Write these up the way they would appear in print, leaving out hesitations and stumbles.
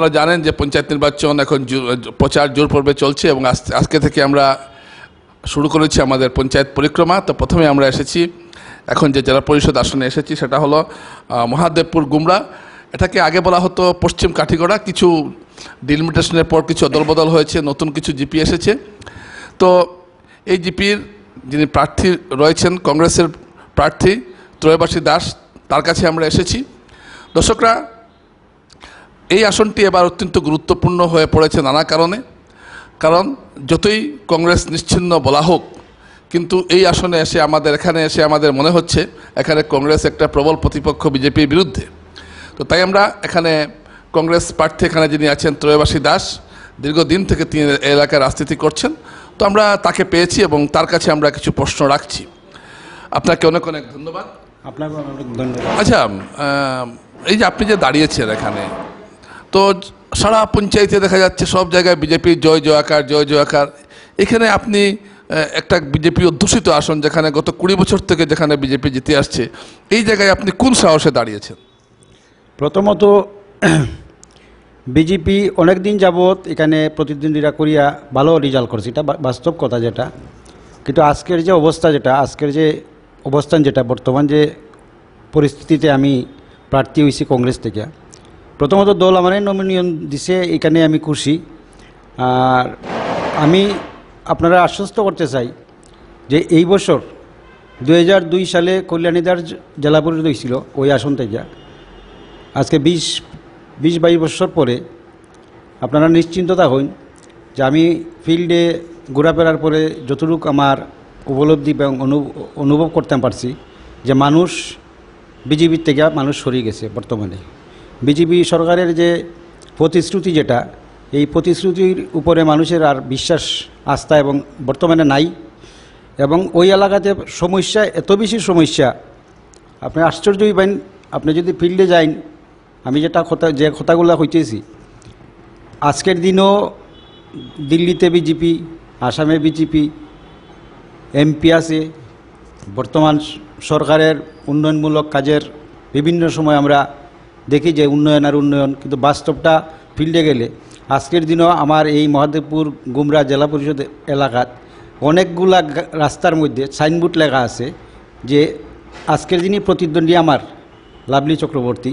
আপনারা জানেন যে পঞ্চায়েত নির্বাচন এখন প্রচার জোর পর্বে চলছে এবং আজকে থেকে আমরা শুরু করেছি আমাদের পঞ্চায়েত পরিক্রমা। তো প্রথমে আমরা এসেছি, এখন যে জেলা পরিষদ আসনে এসেছি সেটা হলো মহাদেবপুর গুমরা। এটাকে আগে বলা হতো পশ্চিম কাঠিগড়া। কিছু ডিলিমিটেশনের পর কিছু অদলবদল হয়েছে, নতুন কিছু জিপি এসেছে। তো এই জিপির যিনি প্রার্থী রয়েছেন, কংগ্রেসের প্রার্থী ত্রয়বাসী দাস, তার কাছে আমরা এসেছি। দর্শকরা, এই আসনটি এবার অত্যন্ত গুরুত্বপূর্ণ হয়ে পড়েছে নানা কারণে। কারণ যতই কংগ্রেস নিশ্চিহ্ন বলা হোক, কিন্তু এই আসনে এসে এখানে এসে আমাদের মনে হচ্ছে এখানে কংগ্রেস একটা প্রবল প্রতিপক্ষ বিজেপির বিরুদ্ধে। তো তাই আমরা এখানে কংগ্রেস প্রার্থী এখানে যিনি আছেন ত্রয়বাসী দাস, দীর্ঘদিন থেকে তিনি এলাকায় রাজনীতি করছেন। তো আমরা তাকে পেয়েছি এবং তার কাছে আমরা কিছু প্রশ্ন রাখছি। আপনাকে অনেক অনেক ধন্যবাদ। আপনাকে অনেক ধন্যবাদ। আচ্ছা, এই যে আপনি যে দাঁড়িয়েছেন এখানে, তো সারা পঞ্চায়েতে দেখা যাচ্ছে সব জায়গায় বিজেপির জয় জয়াকার জয় জয়াকার। এখানে আপনি একটা বিজেপি অধ্যুষিত আসন, যেখানে গত 20 বছর থেকে যেখানে বিজেপি জিতে আসছে, এই জায়গায় আপনি কোন সাহসে দাঁড়িয়েছেন? প্রথমত বিজেপি অনেক দিন যাবৎ এখানে প্রতিদ্বন্দ্বিতা করিয়া ভালো রেজাল্ট করছে, এটা বাস্তব কথা যেটা। কিন্তু আজকের যে অবস্থান যেটা বর্তমান যে পরিস্থিতিতে আমি প্রার্থী হয়েছি কংগ্রেস থেকে, প্রথমত দল আমার নমিনেশন দিছে, এখানে আমি খুশি। আর আমি আপনারা আশ্বস্ত করতে চাই যে এই বছর 2002 সালে কল্যাণীদার জেলা পরিষদ হয়েছিল ওই আসন থেকে। আজকে 20-22 বছর পরে আপনারা নিশ্চিন্ততা হন যে আমি ফিল্ডে ঘোরাফেরার পরে যতটুকু আমার উপলব্ধি এবং অনুভব করতে পারছি যে মানুষ বিজেপির থেকে মানুষ সরিয়ে গেছে। বর্তমানে বিজেপি সরকারের যে প্রতিশ্রুতি, যেটা এই প্রতিশ্রুতির উপরে মানুষের আর বিশ্বাস আস্থা এবং বর্তমানে নাই। এবং ওই এলাকাতে সমস্যা, এত বেশি সমস্যা, আপনি আশ্চর্য হইবেন। আপনি যদি ফিল্ডে যান, আমি যে কথাগুলো হইতেছি, আজকের দিনও দিল্লিতে বিজেপি, আসামে বিজেপি এমপি আছে। বর্তমান সরকারের উন্নয়নমূলক কাজের বিভিন্ন সময় আমরা দেখি যে উন্নয়ন আর উন্নয়ন, কিন্তু বাস্তবটা ফিল্ডে গেলে আজকের দিনও আমার এই মহাদেবপুর গুমরা জেলা পরিষদ এলাকাত অনেকগুলা রাস্তার মধ্যে সাইনবোর্ড লেখা আছে যে আজকের দিনই প্রতিদ্বন্দ্বী আমার লাভলি চক্রবর্তী,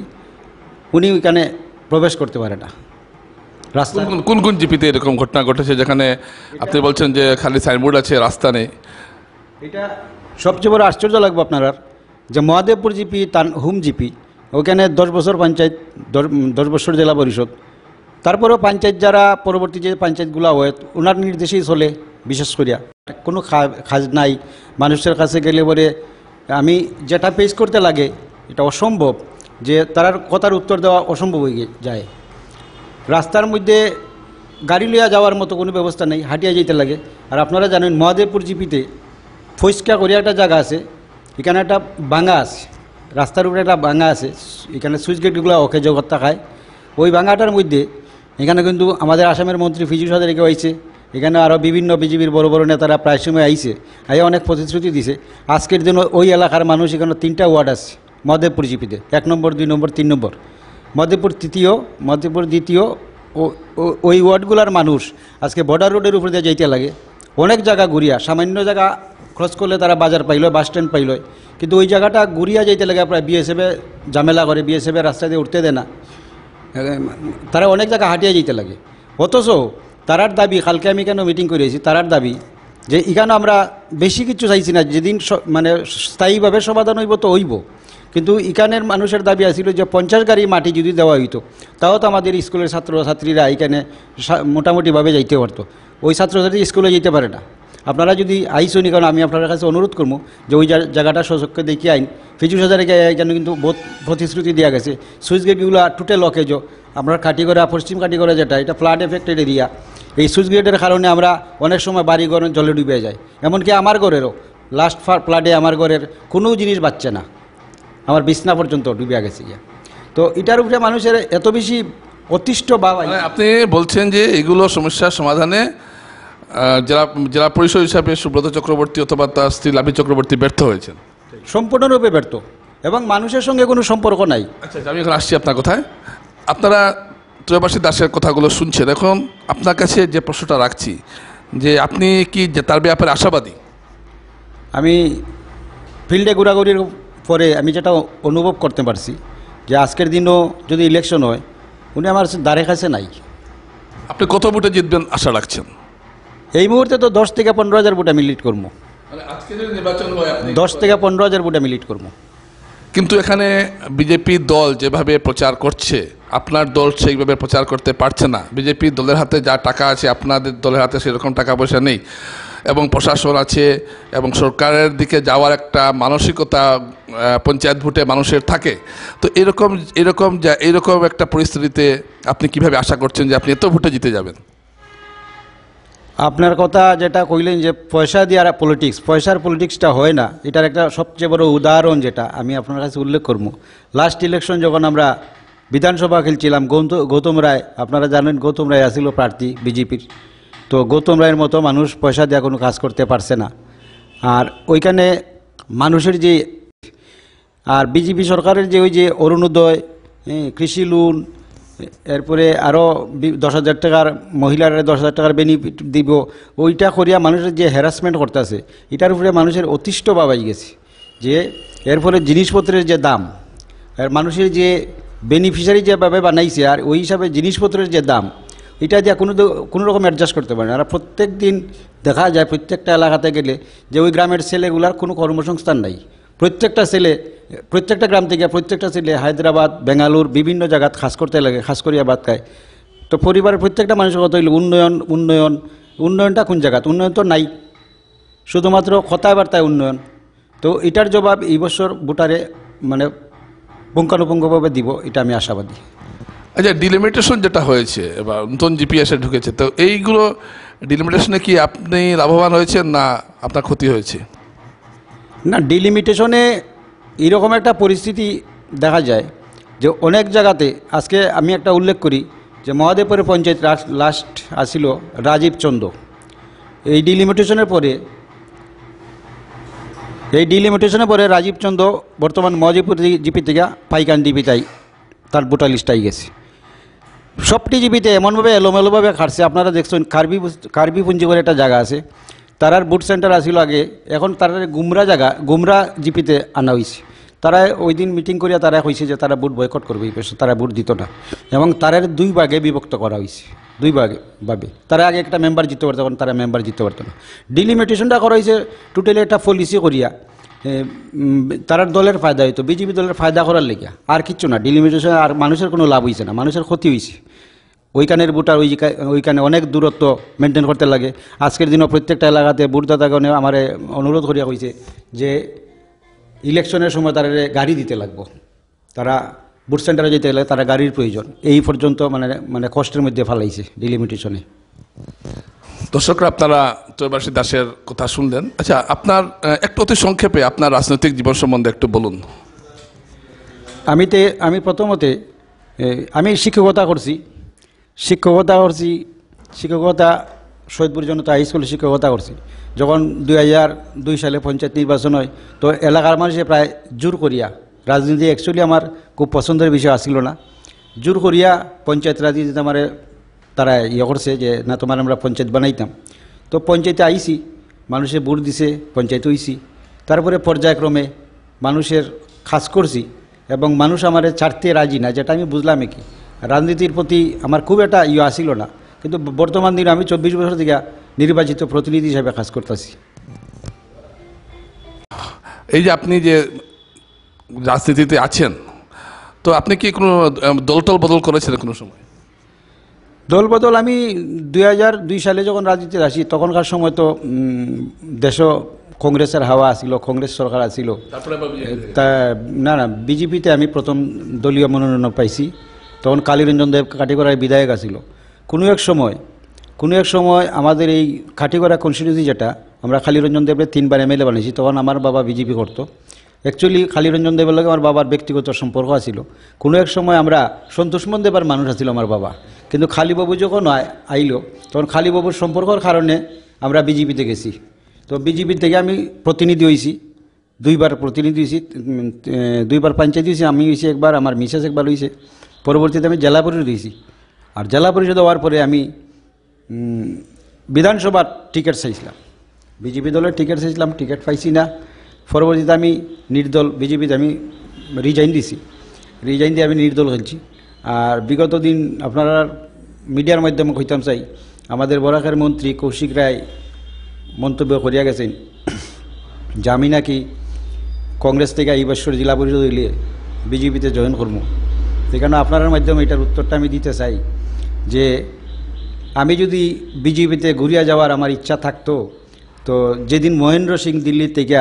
উনি ওইখানে প্রবেশ করতে পারে না। রাস্তা কোন কোন জিপিতে এরকম ঘটনা ঘটেছে যেখানে আপনি বলছেন যে খালি সাইনবোর্ড আছে, রাস্তা নেই? এটা সবচেয়ে বড় আশ্চর্য লাগবে আপনার যে মহাদেবপুর জিপি, হুম জিপি, ওখানে 10 বছর পঞ্চায়েত, 10 বছর জেলা পরিষদ। তারপরেও পঞ্চায়েত যারা পরবর্তী যে পঞ্চায়েতগুলো হয় ওনার নির্দেশেই চলে। বিশেষ করিয়া কোনো কাজ নাই, মানুষের কাছে গেলে বলে আমি যেটা পেশ করতে লাগে এটা অসম্ভব, যে তার কথার উত্তর দেওয়া অসম্ভব হয়ে যায়। রাস্তার মধ্যে গাড়ি লইয়া যাওয়ার মতো কোনো ব্যবস্থা নেই, হাঁটিয়া যেতে লাগে। আর আপনারা জানেন মহাদেবপুর জিপিতে ফৈসকা করিয়া একটা জায়গা আছে, এখানে একটা ভাঙা আছে, রাস্তার উপরে একটা ভাঙা আছে, এখানে সুইচ গেটগুলো ওকে জগৎটা খায়। ওই ভাঙাটার মধ্যে এখানে কিন্তু আমাদের আসামের মন্ত্রী ফিজুল হাজারিকা হয়েছে, এখানে আরও বিভিন্ন বিজেপির বড় বড় নেতারা প্রায় সময় আইছে, অনেক প্রতিশ্রুতি দিছে। আজকের দিন ওই এলাকার মানুষ, এখানে 3টা ওয়ার্ড আছে মহাদেবপুর জিপিতে, 1 নম্বর, 2 নম্বর, 3 নম্বর, মহাদেবপুর তৃতীয়, মহাদেবপুর দ্বিতীয়। ওই ওয়ার্ডগুলার মানুষ আজকে বর্ডার রোডের উপর দিয়ে যাইতে লাগে, অনেক জায়গা ঘুরিয়া, সামান্য জায়গা ক্রস করলে তারা বাজার পাইল, বাস স্ট্যান্ড পাইল, কিন্তু ওই জায়গাটা ঘুরিয়া যাইতে লাগে। প্রায় বিএসএফে ঝামেলা করে, বিএসএফের রাস্তা দিয়ে উঠতে দেয় না, তারা অনেক জায়গা হাঁটিয়ে যেতে লাগে। অথচ তারার দাবি, কালকে আমি কেন মিটিং করেছি, তারার দাবি যে এখানে আমরা বেশি কিছু চাইছি না, যেদিন মানে স্থায়ীভাবে সমাধান হইব তো হইব, কিন্তু এখানের মানুষের দাবি আছিল যে 50 গাড়ি মাটি যদি দেওয়া হইতো তাও তো আমাদের স্কুলের ছাত্রছাত্রীরা এখানে মোটামুটিভাবে যাইতে পারতো। ওই ছাত্রছাত্রী স্কুলে যেতে পারে না। আপনারা যদি আইসনি, কারণ আমি আপনার কাছে অনুরোধ করবো যে ওই জায়গাটা সচক্ষে দেখি আইন। ফিজুল হাজারিকা এখানে কিন্তু বহুত প্রতিশ্রুতি দেওয়া গেছে। সুইচ গেটগুলো টোটাল লকেজ, আমরা কাটিগড়া, পশ্চিম কাটিগড়া যেটা, এটা ফ্লাড এফেক্টেড এরিয়া। এই সুইচ গেটের কারণে আমরা অনেক সময় বাড়িঘর জলে ডুবে যায়। এমনকি আমার ঘরেরও লাস্ট ফ্লাডে আমার ঘরের কোনো জিনিস বাঁচছে না, আমার বিছনা পর্যন্ত ডুবে গেছে গিয়া। তো এটার উপরে মানুষের এত বেশি অতিষ্ঠ ভাব। আপনি বলছেন যে এগুলো সমস্যার সমাধানে জেলা পরিষদ হিসাবে সুব্রত চক্রবর্তী অথবা তার স্ত্রী লাভলি চক্রবর্তী ব্যর্থ হয়েছেন, সম্পূর্ণরূপে ব্যর্থ, এবং মানুষের সঙ্গে কোনো সম্পর্ক নাই। আচ্ছা, আমি এখন আসছি আপনার কথায়। আপনারা ত্রয়বাসী দাসের কথাগুলো শুনছেন, এখন আপনার কাছে যে প্রশ্নটা রাখছি যে আপনি কি যে তার ব্যাপারে আশাবাদী? আমি ফিল্ডে ঘোরাঘুরির পরে আমি যেটা অনুভব করতে পারছি যে আজকের দিনও যদি ইলেকশন হয় উনি আমার দ্বারে কাছে নাই। আপনি কত ভোটে জিতবেন আশা রাখছেন? এই মুহূর্তে তো 10 থেকে 15,000 ভোট আমি লিড করবো। মানে আজকে যদি নির্বাচন হয় 10 থেকে 15,000 ভোট আমি লিড করবো। কিন্তু এখানে বিজেপি দল যেভাবে প্রচার করছে, আপনার দল সেইভাবে প্রচার করতে পারছে না। বিজেপি দলের হাতে যা টাকা আছে আপনাদের দলের হাতে সেরকম টাকা পয়সা নেই, এবং প্রশাসন আছে এবং সরকারের দিকে যাওয়ার একটা মানসিকতা পঞ্চায়েত ভোটে মানুষের থাকে। তো এরকম একটা পরিস্থিতিতে আপনি কিভাবে আশা করছেন যে আপনি এত ভোটে জিতে যাবেন? আপনার কথা যেটা কইলেন যে পয়সা দিয়ে আর পলিটিক্স, পয়সার পলিটিক্সটা হয় না, এটার একটা সবচেয়ে বড় উদাহরণ যেটা আমি আপনার কাছে উল্লেখ করব। লাস্ট ইলেকশন যখন আমরা বিধানসভা খেলছিলাম, গৌতম রায়, আপনারা জানেন গৌতম রায় আসছিল প্রার্থী বিজেপির। তো গৌতম রায়ের মতো মানুষ পয়সা দিয়ে কোনো কাজ করতে পারছে না। আর ওইখানে মানুষের যে, আর বিজেপি সরকারের যে ওই যে অরুণোদয়, কৃষি লোন, এরপরে আরও 10,000 টাকার মহিলার 10,000 টাকার বেনিফিট দিব, ওইটা করিয়া মানুষের যে হ্যারাসমেন্ট করতেছে এটার উপরে মানুষের অতিষ্ঠ বাবাই গেছে। যে এর ফলে জিনিসপত্রের যে দাম, আর মানুষের যে বেনিফিশিয়ারি যেভাবে বানাইছে আর ওই হিসাবে জিনিসপত্রের যে দাম, এটা দিয়ে কোনো রকম অ্যাডজাস্ট করতে পারে না। আর প্রত্যেক দিন দেখা যায় প্রত্যেকটা এলাকাতে গেলে যে ওই গ্রামের ছেলেগুলার কোনো কর্মসংস্থান নাই। প্রত্যেকটা গ্রাম থেকে প্রত্যেকটা ছেলে হায়দ্রাবাদ, বেঙ্গালুর, বিভিন্ন জায়গায় খাস করতে লাগে, খাস করিয়া ভাত খায়। তো পরিবারের প্রত্যেকটা মানুষের কথা হইল উন্নয়নটা কোন জায়গাত? উন্নয়ন তো নাই, শুধুমাত্র কথায় বার্তায় উন্নয়ন। তো এটার জবাব এই বছর ভোটারে মানে পুঙ্খানুপুঙ্খভাবে দিব, এটা আমি আশাবাদী। আচ্ছা, ডিলিমিটেশন যেটা হয়েছে এবার নতুন জিপিএসে ঢুকেছে, তো এইগুলো ডিলিমিটেশনে কি আপনি লাভবান হয়েছেন না আপনার ক্ষতি হয়েছে? না, ডিলিমিটেশনে এইরকম একটা পরিস্থিতি দেখা যায় যে অনেক জায়গাতে, আজকে আমি একটা উল্লেখ করি যে মহাদেবপুরের পঞ্চায়েত লাস্ট আসিল রাজীব চন্দ। এই ডিলিমিটেশনের পরে রাজীব চন্দ বর্তমান মহাদেবপুর জিপি থেকে পাইকান জিপিটাই তার ভোটার লিস্টাই গেছে। সবটি জিপিতে এমনভাবে এলোমেলোভাবে খাটছে, আপনারা দেখছেন কার্বি পুঞ্জি করে একটা জায়গা আছে, তারার বুট সেন্টার আসিল আগে, এখন তারা গুমরা জিপিতে আনা হয়েছে। তারা ওই দিন মিটিং করিয়া তারা কইছে যে তারা বুট বয়কট করবে, এই পেশে তারা বুট দিত না, এবং তারার 2 ভাগে বিভক্ত করা হয়েছে। 2 ভাগে তারা আগে একটা মেম্বার জিততে পারতো, এখন তারা মেম্বার জিততে পারতো না। ডিলিমিটেশনটা করা হয়েছে টোটালি একটা পলিসি করিয়া তার দলের ফায়দা হইতো, বিজেপি দলের ফায়দা করার লেগে, আর কিচ্ছু না। ডিলিমিটেশন আর মানুষের কোনো লাভ হয়েছে না, মানুষের ক্ষতি হয়েছে। ওইখানের ভোটার ওইখানে অনেক দূরত্ব মেনটেন করতে লাগে। আজকের দিনও প্রত্যেকটা এলাকাতে ভোটদাতাগণে আমার অনুরোধ করিয়া হয়েছে যে ইলেকশনের সময় তারা গাড়ি দিতে লাগবো, তারা ভোট সেন্টারে যেতে গেলে তারা গাড়ির প্রয়োজন। এই পর্যন্ত মানে কষ্টের মধ্যে ফেলাইছে ডিলিমিটেশনে। দর্শকরা, আপনারা ত্রয়বাসী দাসের কথা শুনলেন। আচ্ছা, আপনার একটু অতি সংক্ষেপে আপনার রাজনৈতিক জীবন সম্বন্ধে একটু বলুন। আমি প্রথমতে আমি শিক্ষকতা করছি সৈয়দপুর জনতা হাই স্কুলে শিক্ষকতা করছি। যখন 2002 সালে পঞ্চায়েত নির্বাচন হয়, তো এলাকার মানুষে প্রায় জোর করিয়া, রাজনীতি অ্যাকচুয়ালি আমার খুব পছন্দের বিষয় আসছিল না, জোর করিয়া পঞ্চায়েত রাজনীতিতে আমার তারা করছে যে না তোমার আমরা পঞ্চায়েত বানাইতাম। তো পঞ্চায়েতে আইছি, মানুষে ভোট দিছে, পঞ্চায়েত হইছি। তারপরে পর্যায়ক্রমে মানুষের খাস করছি, এবং মানুষ আমার ছাড়তে রাজি না, যেটা আমি বুঝলাম কি রাজনীতির প্রতি আমার খুব একটা আসিল না। কিন্তু বর্তমান দিনে আমি 24 বছর থেকে নির্বাচিত প্রতিনিধি হিসেবে কাজ করতেছি। এই যে আপনি যে রাজনীতিতে আছেন, তো আপনি কি কোনো দলটল বদল করেছেন কোনো সময়? দলবদল আমি 2002 সালে যখন রাজনীতিতে আসি, তখনকার সময় তো দেশও কংগ্রেসের হাওয়া আসিল, কংগ্রেস সরকার আসিল। তা না, বিজেপিতে আমি প্রথম দলীয় মনোনয়ন পাইছি। তখন কালীরঞ্জন দেব কাটিগড়ায় বিধায়ক আসিল। কোনো এক সময় আমাদের এই কাটিগড়া কনস্টিটিউন্সি, যেটা আমরা কালীরঞ্জন দেবের 3বার MLA বানিয়েছি, তখন আমার বাবা বিজেপি করতো। অ্যাকচুয়ালি কালীরঞ্জন দেবের লগে আমার বাবার ব্যক্তিগত সম্পর্ক আছিল। কোনো এক সময় আমরা সন্তোষমন দেবার মানুষ আছিল আমার বাবা, কিন্তু খালিবাবু যখন আইল, তখন খালিবাবুর সম্পর্কের কারণে আমরা বিজেপিতে গেছি। তো বিজেপি থেকে আমি প্রতিনিধি হয়েছি, 2বার প্রতিনিধি হয়েছি, 2বার পঞ্চায়েত হয়েছি। আমি হয়েছি একবার, আমার মিসেস একবার হয়েছে। পরবর্তীতে আমি জেলা পরিষদ হয়েছি। আর জেলা পরিষদ হওয়ার পরে আমি বিধানসভার টিকিট চাইছিলাম, বিজেপি দলের টিকিট চাইছিলাম, টিকিট পাইছি না। পরবর্তীতে আমি নির্দল বিজেপিতে আমি রিজাইন দিছি, রিজাইন দিয়ে আমি নির্দল খেলছি। আর বিগত দিন আপনারা মিডিয়ার মাধ্যমে কইতাম চাই, আমাদের বরাকের মন্ত্রী কৌশিক রায় মন্তব্য করিয়া গেছেন যে আমি নাকি কংগ্রেস থেকে এই বছর জেলা পরিষদ হইলে বিজেপিতে জয়েন করবো। সেখানে আপনার মাধ্যমে এটার উত্তরটা আমি দিতে চাই যে আমি যদি বিজেপিতে ঘুরিয়া যাওয়ার আমার ইচ্ছা থাকতো, তো যেদিন মহেন্দ্র সিং দিল্লি থেকে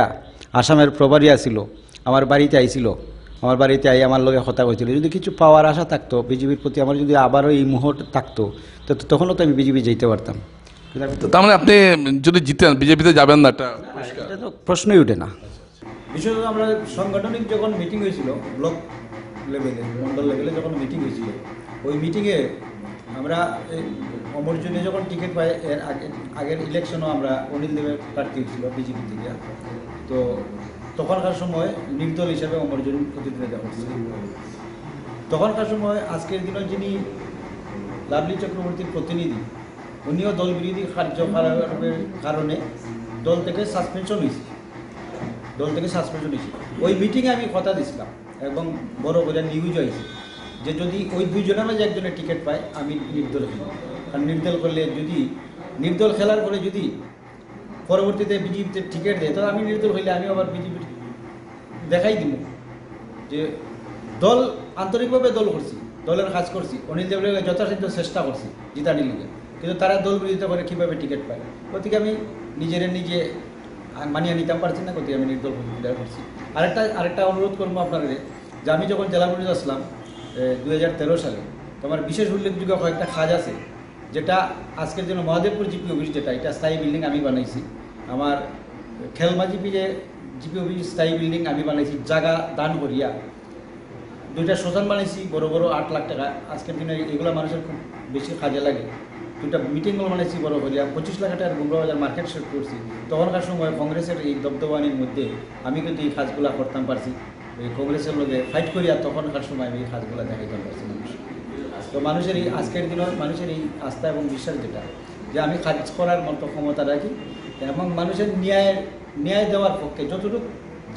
আসামের প্রভারী আসিল, আমার বাড়িতে আইছিল, আমার বাড়িতে আই আমার লগে কথা কইছিল, যদি কিছু পাওয়ার আশা থাকতো বিজেপির প্রতি, আমার যদি আবারও এই মুহূর্তে থাকতো, তো তখনও তো আমি বিজেপি যেতে পারতাম। তার মানে আপনি যদি জিতেন বিজেপিতে যাবেন না, এটা তো প্রশ্নই ওঠে না। বিশেষত আমরা সাংগঠনিক যখন মিটিং হয়েছিল, ব্লক লেভেলে, মন্ডল লেভেলে যখন মিটিং হয়েছিল, ওই মিটিংয়ে আমরা অমরজনে যখন টিকিট পাই, এর আগের ইলেকশনও আমরা অনিল দেবের প্রার্থী হয়েছিল বিজেপি থেকে, তো তখনকার সময় নির্দল হিসাবে অমরজন প্রতিদ্বন্দ্বিতা করছিল। তখনকার সময় আজকের দিনে যিনি লাভলি চক্রবর্তীর প্রতিনিধি, উনিও দল বিরোধী কার্যকলাপের কারণে দল থেকে সাসপেনশন হয়েছে, ওই মিটিংয়ে আমি কথা দিছিলাম এবং বড় করে নিউজ হয়েছে যে যদি ওই দুইজনের মাঝে একজনের টিকিট পায় আমি নির্দল খেলি। কারণ নির্দল করলে যদি নির্দল খেলার পরে যদি পরবর্তীতে বিজেপিতে টিকিট দেয়, তাহলে আমি নির্দল হইলে আমি আবার বিজেপির দেখাই দিব যে দল আন্তরিকভাবে দল করছি, দলের কাজ করছি, অনিল দেবের যথাসাধ্য চেষ্টা করছি জিতানি লিগে, কিন্তু তারা দল বিরোধিতা করে কীভাবে টিকিট পায়। গতিকে আমি নিজে মানিয়ে নিতাম পারছি না, গতিকে আমি নির্দল প্রতিদ্বন্দ্বিতা করছি। আরেকটা অনুরোধ করবো আপনাদের, যে আমি যখন জেলা পরিষদ আসলাম 2013 সালে, তো আমার বিশেষ উল্লেখযোগ্য কয়েকটা কাজ আছে, যেটা আজকের জন্য মহাদেবপুর জিপি অফিস, যেটা এটা স্থায়ী বিল্ডিং আমি বানাইছি, আমার খেলমা জিপি অফিস স্থায়ী বিল্ডিং আমি বানাইছি, জায়গা দান করিয়া 2টা শ্মশান বানাইছি, বড় 8 লাখ টাকা। আজকের দিনে এগুলো মানুষের খুব বেশি কাজে লাগে। 2টা মিটিং হল বানাইছি বড় করিয়া, 25 লাখ টাকার গুমরা বাজার মার্কেট সেট করছি। তখনকার সময় কংগ্রেসের এই দবদবানির মধ্যে আমি কিন্তু এই কাজগুলো করতাম পারছি, এই কংগ্রেসের লোকে ফাইট করিয়া তখনকার সময় আমি এই কাজগুলো দেখাইতাম পারছি মানুষ। তো মানুষের এই আজকের দিনে মানুষের এই আস্থা এবং বিশ্বাস যেটা, যে আমি কাজ করার মতো ক্ষমতা রাখি এবং মানুষের ন্যায় দেওয়ার পক্ষে যতটুকু,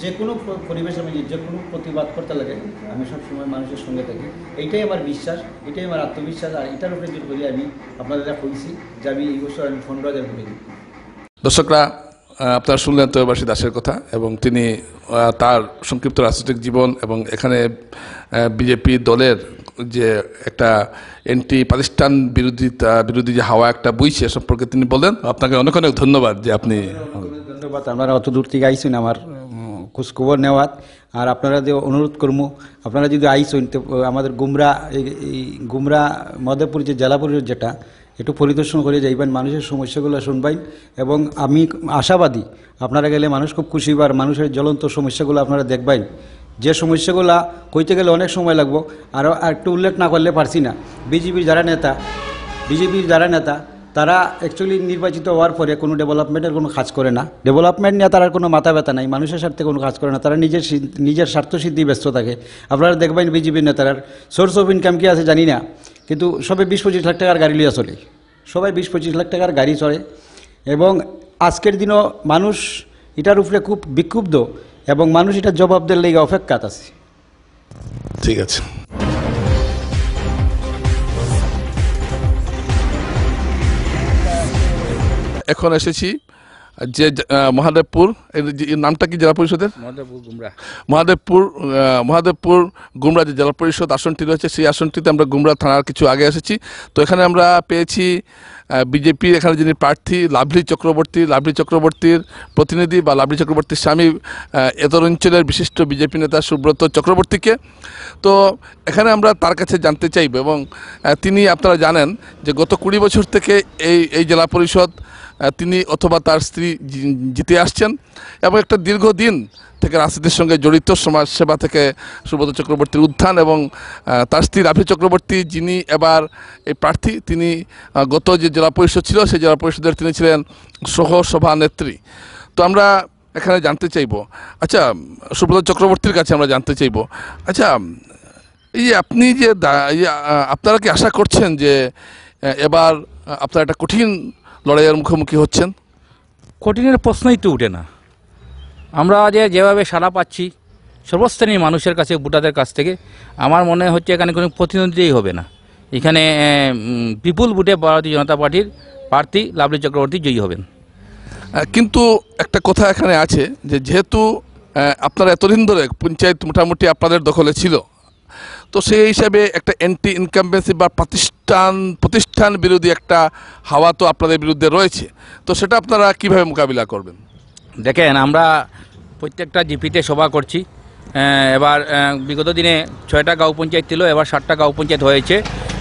যে কোনো পরিবেশের মধ্যে যে কোনো প্রতিবাদ করতে লাগে আমি সবসময় মানুষের সঙ্গে থাকি। এইটাই আমার বিশ্বাস, এটাই আমার আত্মবিশ্বাস। আর এটার উপরে জোর করি আমি আপনাদের কইছি যে আমি এই বছর আমি 15,000 ভোটে দিই। দর্শকরা, আপনারা শুনলেন তৈয়বাসী দাসের কথা, এবং তিনি তার সংক্ষিপ্ত রাজনৈতিক জীবন এবং এখানে বিজেপি দলের যে একটা এন্টি পাকিস্তান বিরোধী যে হাওয়া একটা বইছে সম্পর্কে তিনি বলেন। আপনাকে অনেক অনেক ধন্যবাদ যে আপনি ধন্যবাদ, আপনারা অত দূর থেকে আইসেন আমার খোঁজখবর নেওয়ার। আর আপনারা যে অনুরোধ করবো, আপনারা যদি আইসেন তো আমাদের গুমরা মহাদেবপুর যে জেলা পরিষদ যেটা, একটু পরিদর্শন করে যাইবেন, মানুষের সমস্যাগুলো শুনবেন। এবং আমি আশাবাদী আপনারা গেলে মানুষ খুব খুশি হবার, মানুষের জ্বলন্ত সমস্যাগুলো আপনারা দেখবেন। যে সমস্যাগুলো কইতে গেলে অনেক সময় লাগবো, আর একটু উল্লেখ না করলে পারছি না। বিজেপির যারা নেতা তারা অ্যাকচুয়ালি নির্বাচিত হওয়ার পরে কোনো ডেভেলপমেন্টের কোনো কাজ করে না, ডেভেলপমেন্ট নিয়ে তার কোনো মাথা ব্যথা নাই, মানুষের স্বার্থে কোনো কাজ করে না, তারা নিজের স্বার্থসিদ্ধি ব্যস্ত থাকে। আপনারা দেখবেন বিজেপির নেতার সোর্স অফ ইনকাম কি আছে জানি না, কিন্তু সবে 20-25 লাখ টাকার গাড়ি লিয়া চলে, সবাই 20-25 লাখ টাকার গাড়ি চলে। এবং আজকের দিনও মানুষ এটার উপরে খুব বিক্ষুব্ধ এবং মানুষ এটা জবাব দেওয়ার লেগে অপেক্ষাত আছে। ঠিক আছে। এখন এসেছি যে মহাদেবপুর, এর নামটা কি জেলা পরিষদের? মহাদেবপুর গুমরা যে জেলা পরিষদ আসনটি রয়েছে, সেই আসনটিতে আমরা গুমরা থানার কিছু আগে এসেছি। তো এখানে আমরা পেয়েছি বিজেপির এখানে যিনি প্রার্থী লাভলি চক্রবর্তীর প্রতিনিধি বা লাভলি চক্রবর্তীর স্বামী এতর অঞ্চলের বিশিষ্ট বিজেপি নেতা সুব্রত চক্রবর্তীকে। তো এখানে আমরা তার কাছে জানতে চাইব, এবং তিনি, আপনারা জানেন যে গত 20 বছর থেকে এই জেলা পরিষদ তিনি অথবা তার স্ত্রী জিতে আসছেন, এবং একটা দীর্ঘদিন থেকে রাজনীতির সঙ্গে জড়িত, সমাজসেবা থেকে সুব্রত চক্রবর্তীর উত্থান, এবং তার স্ত্রী লাভলি চক্রবর্তী যিনি এবার এই প্রার্থী, তিনি গত যে জেলা পরিষদ ছিল সেই জেলা পরিষদের তিনি ছিলেন সহসভানেত্রী। তো আমরা এখানে জানতে চাইব, আচ্ছা সুব্রত চক্রবর্তীর কাছে আমরা জানতে চাইব, আচ্ছা এই যে আপনি যে আপনারা কি আশা করছেন যে এবার আপনারা একটা কঠিন লড়াইয়ের মুখোমুখি হচ্ছেন? কঠিনের প্রশ্নই তো উঠে না। আমরা যেভাবে সাড়া পাচ্ছি সর্বশ্রেণীর মানুষের কাছে, ভোটারদের কাছ থেকে, আমার মনে হচ্ছে এখানে কোনো প্রতিদ্বন্দ্বী হবে না। এখানে বিপুল ভোটে ভারতীয় জনতা পার্টির প্রার্থী লাভলি চক্রবর্তী জয়ী হবেন। কিন্তু একটা কথা এখানে আছে যে যেহেতু আপনারা এতদিন ধরে পঞ্চায়েত মোটামুটি আপনাদের দখলে ছিল, তো সেই হিসাবে একটা অ্যান্টি ইনকামবেন্সি বা প্রতিষ্ঠান বিরোধী একটা হাওয়া তো আপনাদের বিরুদ্ধে রয়েছে, তো সেটা আপনারা কিভাবে মোকাবিলা করবেন? দেখেন, আমরা প্রত্যেকটা জিপিতে সভা করছি। এবার বিগত দিনে 6টা গাঁও পঞ্চায়েত ছিল, এবার 7টা গাঁও পঞ্চায়েত হয়েছে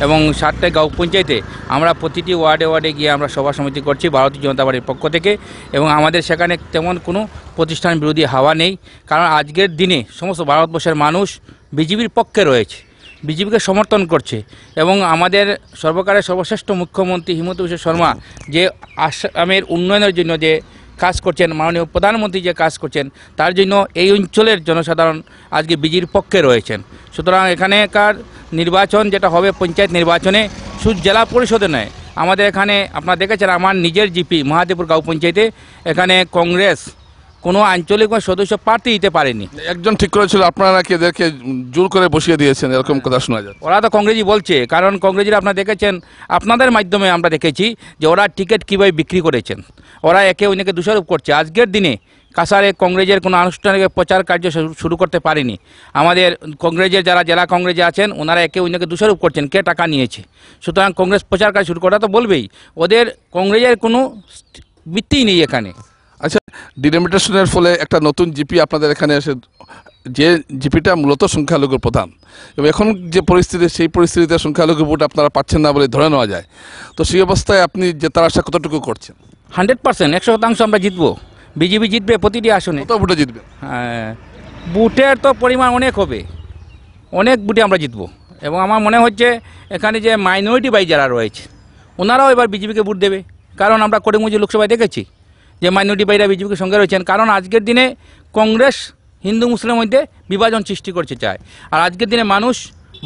এবং 7টা গাঁও পঞ্চায়েতে আমরা প্রতিটি ওয়ার্ডে ওয়ার্ডে গিয়ে আমরা সভা সমিতি করছি ভারতীয় জনতা পার্টির পক্ষ থেকে, এবং আমাদের সেখানে তেমন কোনো প্রতিষ্ঠান বিরোধী হাওয়া নেই। কারণ আজকের দিনে সমস্ত ভারতবর্ষের মানুষ বিজেপির পক্ষে রয়েছে, বিজেপিকে সমর্থন করছে, এবং আমাদের সর্বকালের সর্বশ্রেষ্ঠ মুখ্যমন্ত্রী হিমন্ত বিশ্ব শর্মা যে আসামের উন্নয়নের জন্য যে কাজ করছেন, মাননীয় প্রধানমন্ত্রী যে কাজ করছেন, তার জন্য এই অঞ্চলের জনসাধারণ আজকে বিজেপির পক্ষে রয়েছেন। সুতরাং এখানেকার নির্বাচন যেটা হবে পঞ্চায়েত নির্বাচনে, শুধু জেলা পরিষদে নয়, আমাদের এখানে আপনারা দেখেছেন আমার নিজের জিপি মহাদেবপুর গাঁও পঞ্চায়েতে এখানে কংগ্রেস কোনো আঞ্চলিক সদস্য প্রার্থী দিতে পারেনি। একজন ঠিক করেছিল, আপনারা নাকি এদেরকে জোর করে বসিয়ে দিয়েছেন, এরকম কথা শোনা যায়। ওরা তো কংগ্রেসই বলছে, কারণ কংগ্রেসীরা আপনারা দেখেছেন, আপনাদের মাধ্যমে আমরা দেখেছি যে ওরা টিকিট কীভাবে বিক্রি করেছেন, ওরা একে অন্যকে দোষারোপ করছে। আজকের দিনে কাছাড়ে কংগ্রেসের কোনো আনুষ্ঠানিক প্রচার কার্য শুরু করতে পারেনি। আমাদের কংগ্রেসের যারা জেলা কংগ্রেসে আছেন ওনারা একে অন্যকে দোষারোপ করছেন কে টাকা নিয়েছে। সুতরাং কংগ্রেস প্রচার কাজ শুরু করা তো বলবেই, ওদের কংগ্রেসের কোনো ভিত্তিই নেই এখানে। আচ্ছা, ডিলিমিটেশনের ফলে একটা নতুন জিপি আপনাদের এখানে এসে, যে জিপিটা মূলত সংখ্যালঘুর প্রধান, এবং এখন যে পরিস্থিতি, সেই পরিস্থিতিতে সংখ্যালঘু ভোট আপনারা পাচ্ছেন না বলে ধরে নেওয়া যায়। তো সেই অবস্থায় আপনি জেতার আশা কতটুকু করছেন? 100%, 100% আমরা জিতবো। বিজেপি জিতবে প্রতিটি আসনে। কত ভোটে জিতবেন? বুথের তো পরিমাণ অনেক হবে, অনেক বুথে আমরা জিতবো। এবং আমার মনে হচ্ছে এখানে যে মাইনরিটি বাই যারা রয়েছে ওনারাও এবার বিজেপিকে ভোট দেবে, কারণ আমরা করিমগঞ্জ লোকসভায় দেখেছি যে মাইনরিটি বাইরা বিজেপিকে সঙ্গে রয়েছেন। কারণ আজকের দিনে কংগ্রেস হিন্দু মুসলিমের মধ্যে বিভাজন সৃষ্টি করতে চায়, আর আজকের দিনে মানুষ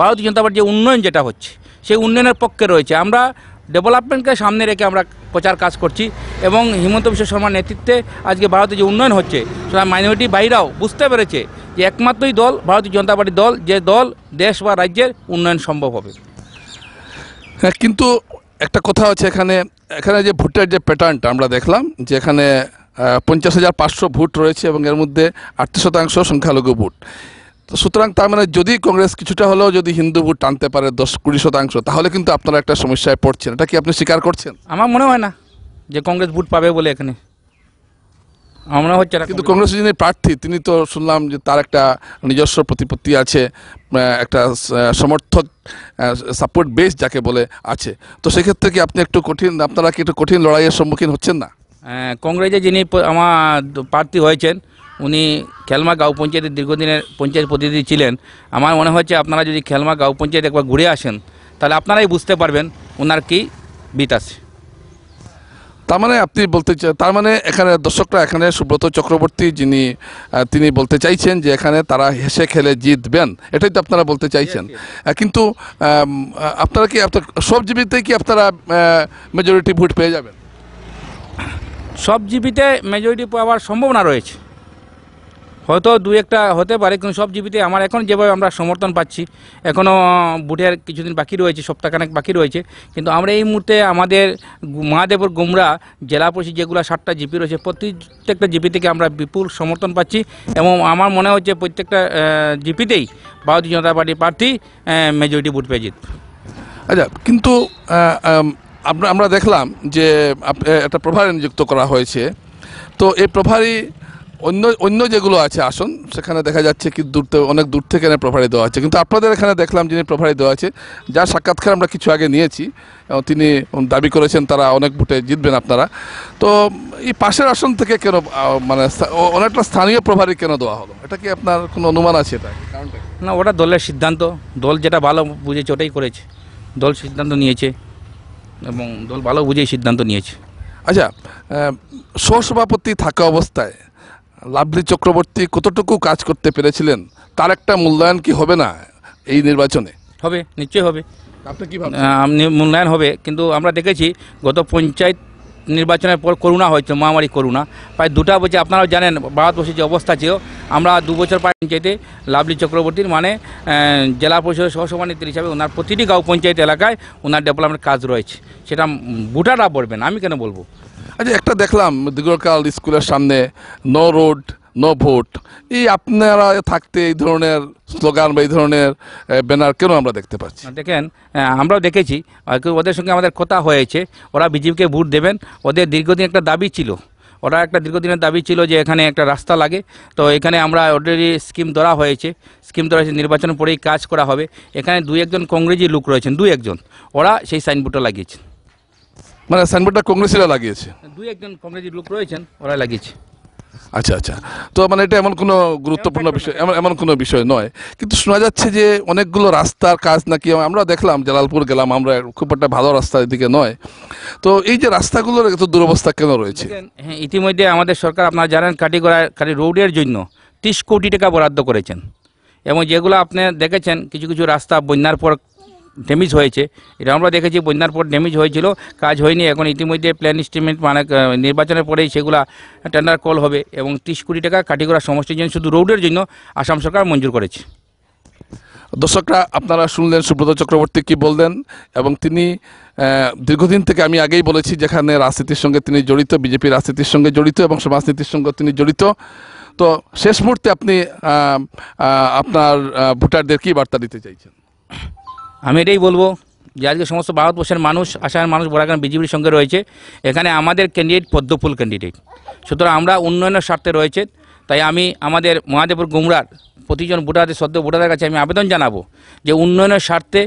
ভারতীয় জনতা পার্টির যে উন্নয়ন যেটা হচ্ছে সেই উন্নয়নের পক্ষে রয়েছে। আমরা ডেভেলপমেন্টকে সামনে রেখে আমরা প্রচার কাজ করছি, এবং হিমন্ত বিশ্ব শর্মার নেতৃত্বে আজকে ভারতে যে উন্নয়ন হচ্ছে, সেটা মাইনরিটি বাইরাও বুঝতে পেরেছে যে একমাত্রই দল ভারতীয় জনতা পার্টির দল, যে দল দেশ বা রাজ্যের উন্নয়ন সম্ভব হবে। হ্যাঁ, কিন্তু একটা কথা হচ্ছে এখানে যে ভোটের যে প্যাটার্নটা আমরা দেখলাম, যে এখানে 50,500 ভোট রয়েছে এবং এর মধ্যে 38% সংখ্যালঘু ভোট। তো সুতরাং তার মানে যদি কংগ্রেস কিছুটা হলেও যদি হিন্দু ভোট টানতে পারে 10-20%, তাহলে কিন্তু আপনারা একটা সমস্যায় পড়ছেন। এটা কি আপনি স্বীকার করছেন? আমার মনে হয় না যে কংগ্রেস ভোট পাবে বলে এখানে, আমার মনে হচ্ছে না। কিন্তু কংগ্রেসের যিনি প্রার্থী তিনি তো শুনলাম যে তার একটা নিজস্ব প্রতিপত্তি আছে, একটা সমর্থক সাপোর্ট বেস যাকে বলে আছে। তো সেক্ষেত্রে কি আপনি আপনারা কি একটু কঠিন লড়াইয়ের সম্মুখীন হচ্ছেন না? কংগ্রেসে যিনি আমার প্রার্থী হয়েছেন উনি খেলমা গাঁও পঞ্চায়েতের দীর্ঘদিনের পঞ্চায়েত প্রতিনিধি ছিলেন। আমার মনে হচ্ছে আপনারা যদি খেলমা গাঁও পঞ্চায়েত একবার ঘুরে আসেন তাহলে আপনারাই বুঝতে পারবেন ওনার কি বিত আছে। তার মানে আপনি তার মানে এখানে দর্শকরা এখানে সুব্রত চক্রবর্তী তিনি বলতে চাইছেন যে এখানে তারা হেসে খেলে জিতবেন, এটাই তো আপনারা বলতে চাইছেন। কিন্তু আপনারা কি সব জিবিতেই কি আপনারা মেজরিটি ভোট পেয়ে যাবেন? সব জিপিতে মেজরিটি পাওয়ার সম্ভাবনা রয়েছে, হয়তো দু একটা হতে পারে, কিন্তু সব জিপিতে আমার এখন যেভাবে আমরা সমর্থন পাচ্ছি, এখনও ভোটের কিছুদিন বাকি রয়েছে, সপ্তাহখানেক বাকি রয়েছে, কিন্তু আমরা এই মুহূর্তে আমাদের মহাদেবপুর গুমরা জেলা পরিষদ যেগুলো 7টা জিপি রয়েছে প্রত্যেকটা জিপি থেকে আমরা বিপুল সমর্থন পাচ্ছি, এবং আমার মনে হচ্ছে প্রত্যেকটা জিপিতেই ভারতীয় জনতা পার্টির প্রার্থী মেজরিটি ভোট পেয়ে জিতবে। আচ্ছা, কিন্তু আমরা দেখলাম যে একটা প্রভারী নিযুক্ত করা হয়েছে, তো এই প্রভারী অন্য যেগুলো আছে আসন সেখানে দেখা যাচ্ছে কি অনেক দূর থেকে প্রভারী দেওয়া হচ্ছে, কিন্তু আপনাদের এখানে দেখলাম যিনি প্রভারী দেওয়া আছে, যার সাক্ষাৎকার আমরা কিছু আগে নিয়েছি, তিনি দাবি করেছেন তারা অনেক ভোটে জিতবেন আপনারা। তো এই পাশের আসন থেকে কেন মানে অনেকটা স্থানীয় প্রভারী কেন দেওয়া হলো, এটা কি আপনার কোনো অনুমান আছে? এটা কারণটা না, ওটা দলের সিদ্ধান্ত, দল যেটা ভালো বুঝেছে ওটাই করেছে, দল সিদ্ধান্ত নিয়েছে এবং দল ভালো বুঝেই সিদ্ধান্ত নিয়েছে। আচ্ছা, সহসভাপতি থাকা অবস্থায় লাভলি চক্রবর্তী কতটুকু কাজ করতে পেরেছিলেন তার একটা মূল্যায়ন কি হবে না? এই নির্বাচনে? হবে, নিশ্চয়ই হবে। আপনি কি ভাবছেন? মূল্যায়ন হবে, কিন্তু আমরা দেখেছি গত পঞ্চায়েত নির্বাচনের পর করোনা হয়েছে, মহামারী করোনা, প্রায় 2টা বছর আপনারাও জানেন ভারতবর্ষের যে অবস্থা ছিল, আমরা 2 বছর পঞ্চায়েতে লাভলি চক্রবর্তীর মানে জেলা পরিষদের সহসভাপতি হিসাবে ওনার প্রতিটি গাঁও পঞ্চায়েত এলাকায় ওনার ডেভেলপমেন্ট কাজ রয়েছে, সেটা ভোটাররা বলবেন, আমি কেন বলবো। আচ্ছা, একটা দেখলাম দীর্ঘকাল স্কুলের সামনে নো রোড নো ভোট, এই আপনারা থাকতে এই ধরনের স্লোগান বা এই ধরনের ব্যানার কেন আমরা দেখতে পাচ্ছি? দেখেন, আমরাও দেখেছি, ওদের সঙ্গে আমাদের কথা হয়েছে, ওরা বিজেপিকে ভোট দেবেন। ওদের দীর্ঘদিন একটা দাবি ছিল, ওরা একটা দীর্ঘদিনের দাবি ছিল যে এখানে একটা রাস্তা লাগে। তো এখানে আমরা অলরেডি স্কিম ধরা হয়েছে, নির্বাচনের পরেই কাজ করা হবে। এখানে 2-1 কংগ্রেসি লোক রয়েছেন, 2-1, ওরা সেই সাইনবোর্ডটা লাগিয়েছেন। মানে সাইনবোর্ডটা কংগ্রেসীরা লাগিয়েছে? 2-1 কংগ্রেসি লোক রয়েছেন, ওরা লাগিয়েছে। আচ্ছা আচ্ছা, তো মানে এটা এমন কোনো গুরুত্বপূর্ণ বিষয়, এমন কোনো বিষয় নয়। কিন্তু শোনা যাচ্ছে যে অনেকগুলো রাস্তার কাজ নাকি, আমরা দেখলাম জালালপুর গেলাম আমরা, খুব একটা ভালো রাস্তা এদিকে নয়। তো এই যে রাস্তাগুলোর এত দুরবস্থা কেন রয়েছে? হ্যাঁ, ইতিমধ্যে আমাদের সরকার আপনারা জানেন কাটি রোডের জন্য 30 কোটি টাকা বরাদ্দ করেছেন, এবং যেগুলো আপনি দেখেছেন কিছু কিছু রাস্তা বন্যার পর ড্যামেজ হয়েছে, এটা আমরা দেখেছি বন্যার পর ড্যামেজ হয়েছিল, কাজ হয়নি। এখন ইতিমধ্যে প্ল্যান এস্টিমেট মানে নির্বাচনের পরেই সেগুলা টেন্ডার কল হবে, এবং 30 কোটি টাকা কাটিগড়া সমষ্টির জন্য শুধু রোডের জন্য আসাম সরকার মঞ্জুর করেছে। দর্শকরা, আপনারা শুনলেন সুব্রত চক্রবর্তী কি বললেন, এবং তিনি দীর্ঘদিন থেকে, আমি আগেই বলেছি, যেখানে রাজনীতির সঙ্গে তিনি জড়িত, বিজেপি রাজনীতির সঙ্গে জড়িত এবং সমাজনীতির সঙ্গে তিনি জড়িত। তো শেষ মুহূর্তে আপনি আপনার ভোটারদের কি বার্তা দিতে চাইছেন? আমি এটাই বলবো যে আজকে সমস্ত ভারতবর্ষের মানুষ, আসামের মানুষ বড়াগ্রাম বিজেপির সঙ্গে রয়েছে। এখানে আমাদের ক্যান্ডিডেট পদ্মফুল ক্যান্ডিডেট, সুতরাং আমরা উন্নয়নের স্বার্থে রয়েছে। তাই আমি আমাদের মহাদেবপুর গুমরার প্রতিজন ভোটারদের, সদ্য ভোটারদের কাছে আমি আবেদন জানাবো যে উন্নয়নের স্বার্থে,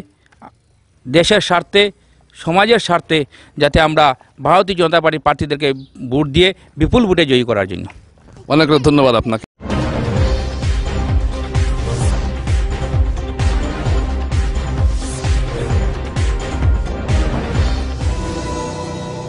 দেশের স্বার্থে, সমাজের স্বার্থে যাতে আমরা ভারতীয় জনতা পার্টির প্রার্থীদেরকে ভোট দিয়ে বিপুল ভোটে জয়ী করার জন্য। অনেক ধন্যবাদ আপনাকে।